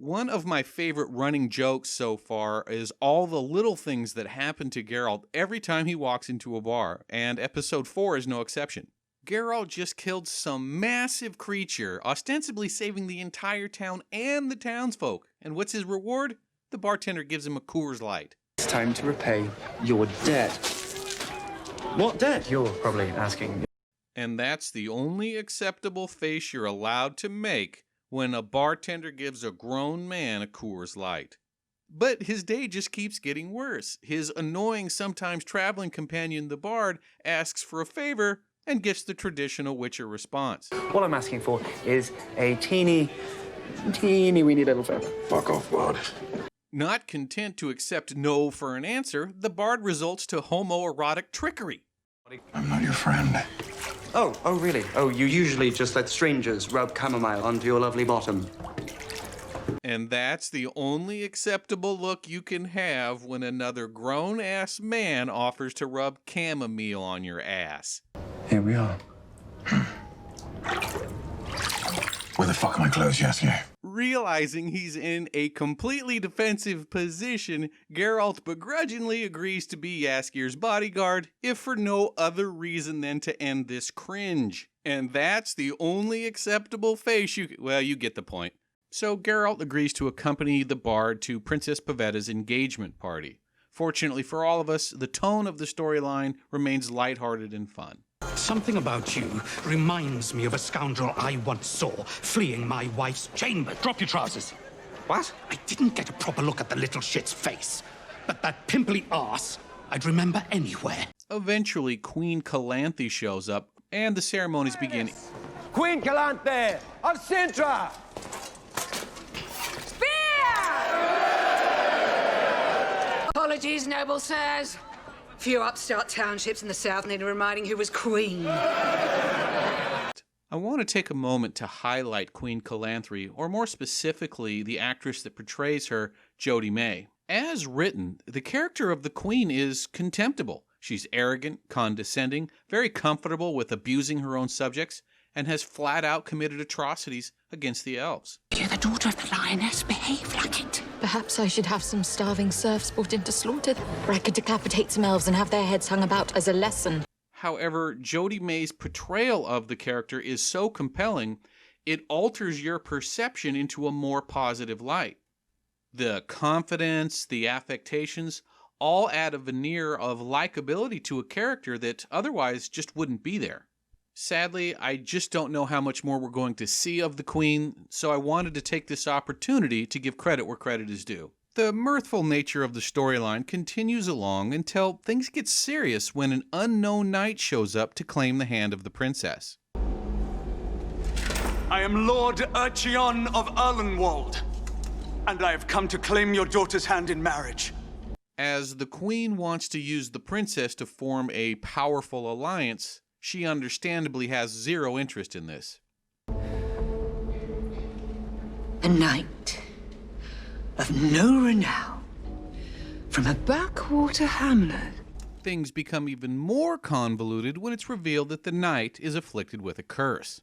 One of my favorite running jokes so far is all the little things that happen to Geralt every time he walks into a bar, and episode 4 is no exception. Geralt just killed some massive creature, ostensibly saving the entire town and the townsfolk. And what's his reward? The bartender gives him a Coors Light. It's time to repay your debt. What debt, you're probably asking? And that's the only acceptable face you're allowed to make when a bartender gives a grown man a Coors Light. But his day just keeps getting worse. His annoying, sometimes traveling companion, the Bard, asks for a favor and gets the traditional Witcher response. What I'm asking for is a teeny weeny little favor. Fuck off, Bard. Not content to accept no for an answer, the Bard resorts to homoerotic trickery. I'm not your friend. Oh, really? Oh, you usually just let strangers rub chamomile onto your lovely bottom. And that's the only acceptable look you can have when another grown-ass man offers to rub chamomile on your ass. Here we are. Where the fuck are my clothes, Jaskier? Realizing he's in a completely defensive position, Geralt begrudgingly agrees to be Jaskier's bodyguard, if for no other reason than to end this cringe. And that's the only acceptable face you get the point. So Geralt agrees to accompany the Bard to Princess Pavetta's engagement party. Fortunately for all of us, the tone of the storyline remains lighthearted and fun. Something about you reminds me of a scoundrel I once saw fleeing my wife's chamber. Drop your trousers. What? I didn't get a proper look at the little shit's face, but that pimply arse I'd remember anywhere. Eventually, Queen Calanthe shows up, and the ceremonies begin. Queen Calanthe of Sintra! Apologies, noble sirs. Few upstart townships in the south need reminding who was queen. I want to take a moment to highlight Queen Calanthe, or more specifically, the actress that portrays her, Jodie May. As written, the character of the Queen is contemptible. She's arrogant, condescending, very comfortable with abusing her own subjects, and has flat out committed atrocities against the elves. You're the daughter of the lioness. Behave like it. Perhaps I should have some starving serfs brought in to slaughter, or I could decapitate some elves and have their heads hung about as a lesson. However, Jodie May's portrayal of the character is so compelling, it alters your perception into a more positive light. The confidence, the affectations, all add a veneer of likability to a character that otherwise just wouldn't be there. Sadly, I just don't know how much more we're going to see of the Queen, so I wanted to take this opportunity to give credit where credit is due. The mirthful nature of the storyline continues along until things get serious when an unknown knight shows up to claim the hand of the princess. I am Lord Urcheon of Erlenwald, and I have come to claim your daughter's hand in marriage. As the Queen wants to use the princess to form a powerful alliance, she understandably has zero interest in this. A knight of no renown from a backwater hamlet. Things become even more convoluted when it's revealed that the knight is afflicted with a curse.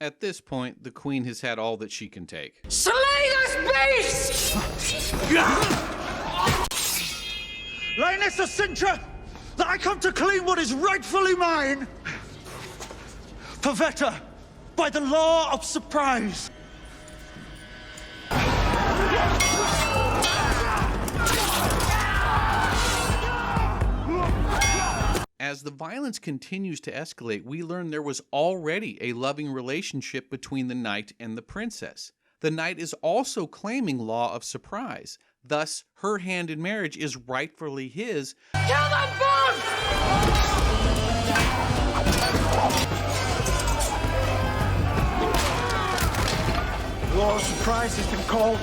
At this point, the Queen has had all that she can take. Slay this beast! Lioness of Sintra, that I come to claim what is rightfully mine! Pavetta, by the law of surprise! As the violence continues to escalate, we learn there was already a loving relationship between the knight and the princess. The knight is also claiming law of surprise. Thus, her hand in marriage is rightfully his. Kill them both! Law of surprise has been called.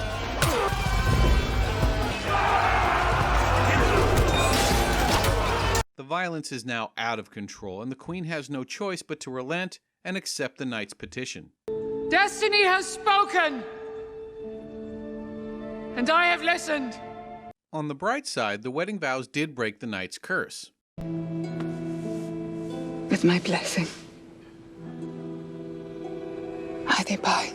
The violence is now out of control, and the Queen has no choice but to relent and accept the knight's petition. Destiny has spoken, and I have listened. On the bright side, the wedding vows did break the knight's curse. With my blessing, I thee bind.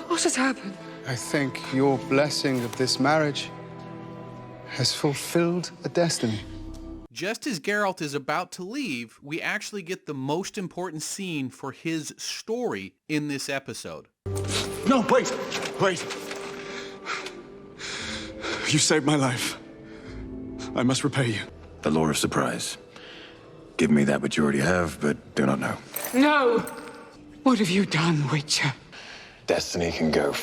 What has happened? I think your blessing of this marriage has fulfilled a destiny. Just as Geralt is about to leave, we actually get the most important scene for his story in this episode. No, wait! Wait! You saved my life. I must repay you. The law of surprise. Give me that which you already have, but do not know. No! What have you done, Witcher? Destiny can go.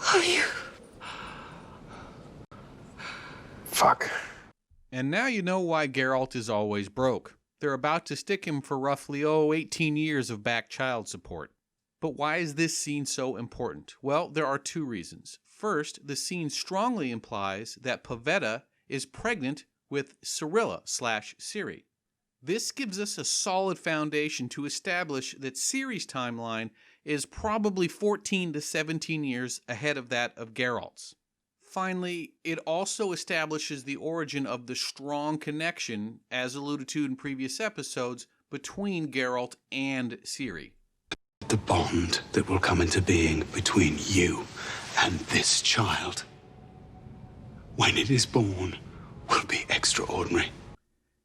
Oh, you. Fuck. And now you know why Geralt is always broke. They're about to stick him for roughly, 18 years of back child support. But why is this scene so important? Well, there are two reasons. First, the scene strongly implies that Pavetta is pregnant with Cirilla/Ciri. This gives us a solid foundation to establish that Ciri's timeline is probably 14 to 17 years ahead of that of Geralt's. Finally, it also establishes the origin of the strong connection, as alluded to in previous episodes, between Geralt and Ciri. The bond that will come into being between you and this child, when it is born, will be extraordinary.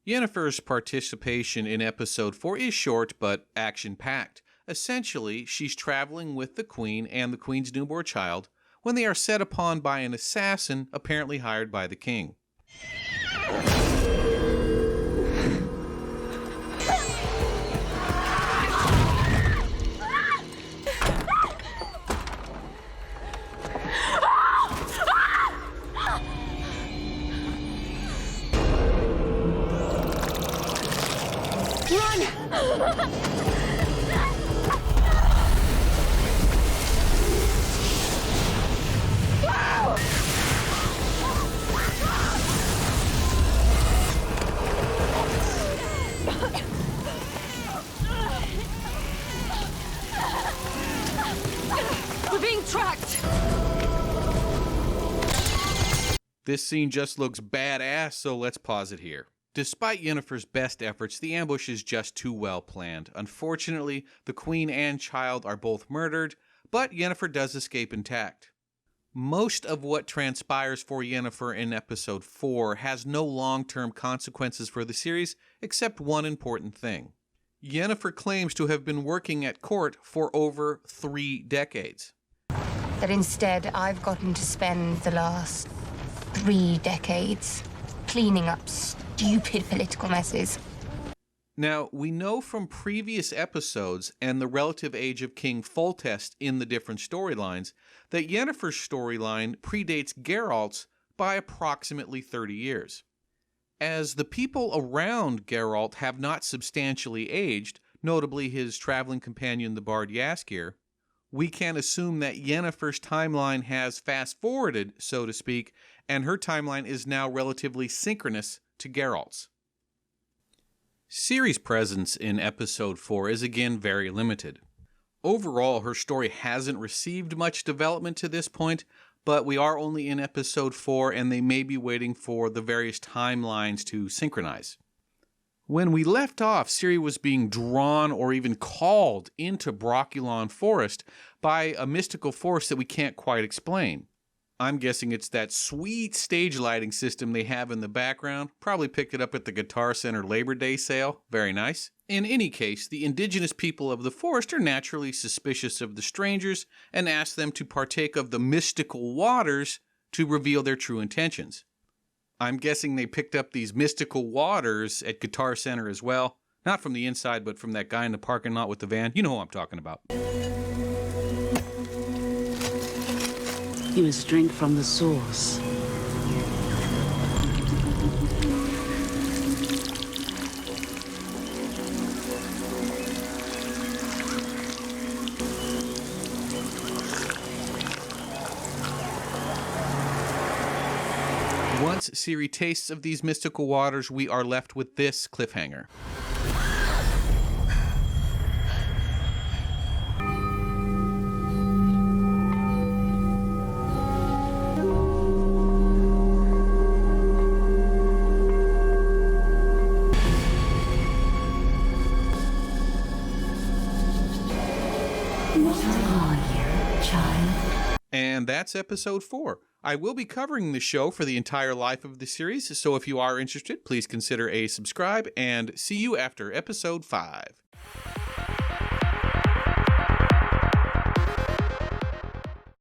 Yennefer's participation in episode 4 is short but action-packed. Essentially, she's traveling with the Queen and the Queen's newborn child when they are set upon by an assassin apparently hired by the king. We're being tracked! This scene just looks badass, so let's pause it here. Despite Yennefer's best efforts, the ambush is just too well planned. Unfortunately, the Queen and child are both murdered, but Yennefer does escape intact. Most of what transpires for Yennefer in episode 4 has no long-term consequences for the series, except one important thing. Yennefer claims to have been working at court for over 3 decades. That instead I've gotten to spend the last 3 decades cleaning up stupid political messes. Now, we know from previous episodes and the relative age of King Foltest in the different storylines that Yennefer's storyline predates Geralt's by approximately 30 years. As the people around Geralt have not substantially aged, notably his traveling companion the bard Jaskier, we can assume that Yennefer's timeline has fast-forwarded, so to speak, and her timeline is now relatively synchronous to Geralt's. Ciri's presence in episode 4 is again very limited. Overall, her story hasn't received much development to this point, but we are only in episode 4 and they may be waiting for the various timelines to synchronize. When we left off, Ciri was being drawn or even called into Brocculon Forest by a mystical force that we can't quite explain. I'm guessing it's that sweet stage lighting system they have in the background. Probably picked it up at the Guitar Center Labor Day sale. Very nice. In any case, the indigenous people of the forest are naturally suspicious of the strangers and ask them to partake of the mystical waters to reveal their true intentions. I'm guessing they picked up these mystical waters at Guitar Center as well. Not from the inside, but from that guy in the parking lot with the van. You know who I'm talking about. You must drink from the source. once Ciri tastes of these mystical waters, we are left with this cliffhanger. And that's episode 4. I will be covering the show for the entire life of the series, so if you are interested, please consider a subscribe, and see you after episode 5.